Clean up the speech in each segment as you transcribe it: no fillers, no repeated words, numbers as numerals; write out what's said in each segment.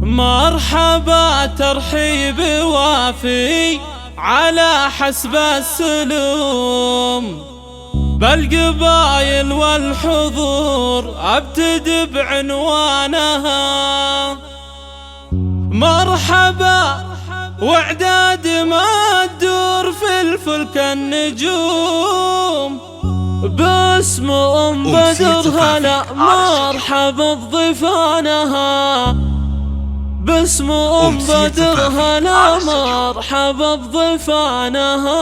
مرحبا ترحيب وافي على حسب السلوم، بالقبايل والحضور ابتدي بعنوانها. مرحبا واعداد ما تدور في الفلك النجوم، باسم بدر هلا مرحبا بضيفانها، باسم بدر هلا مرحبا بضيفانها.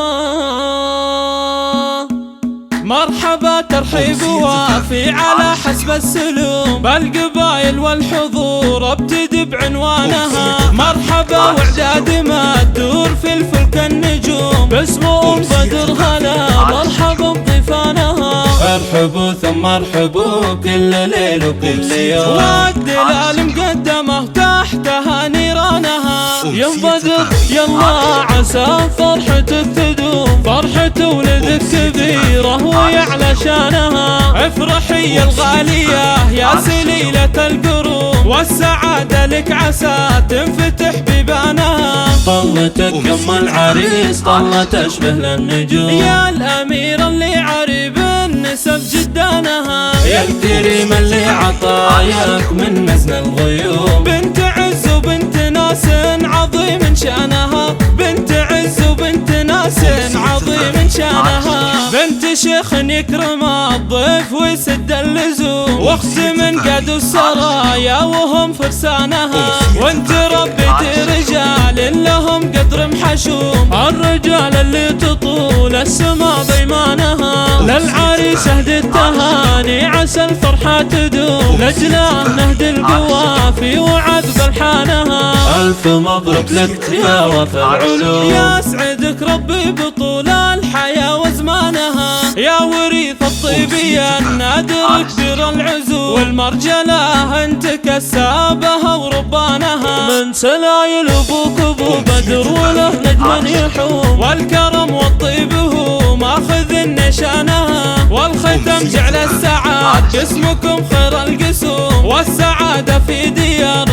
مرحبا ترحيب وافي على حسب السلوم، بالقبايل والحضور ابتدي بعنوانها. مرحبا واعداد ما تدور في الفلك النجوم، باسم بدر هلا مرحبا بضيفانها. ارحبوا ثم ارحبوا كل ليل وكل يوم، والدلال مقدمه تحتها نيرانها. يا بدر يلا عسى فرحتك تدوم، فرحة ولدك كبيرة ويعلى شانها. افرحي يا الغالية يا سليلة القروم، والسعادة لك عسى تنفتح بيبانها. طلتك ام العريس طلة تشبه للنجوم، يا الأمير اللي عريب النسب جدانها. يا الكريم اللي عطاياك من مزن الغيوم، بنت عز وبنت ناس عظيم شانها، بنت عز وبنت ناس عظيم شانها. بنت شيخ يكرم الضيف ويسد اللزوم، واخت من قد السرايا وهم فرسانها. وانت ربيتي رجال لهم قدر محشوم، الرجال اللي تطول السما بيمانها. للعريس اهدي التهاني عسى الفرحة تدوم، لجلال نهدي القوافي وعذب الحانها. الف مبروك لك يا وفا العلوم، يا سعدك ربي بطول الحياة وزمانها. يا وريث الطيبية النادر كبير العزوم، والمرجلة انت كسابها وربانها. من سلايل ابوك ابو بدر وله نجم يحوم، والكرم والطيب هو ماخذ النشانها. والختم جعل السعاد جسمكم خير القسوم، والسعادة في ديار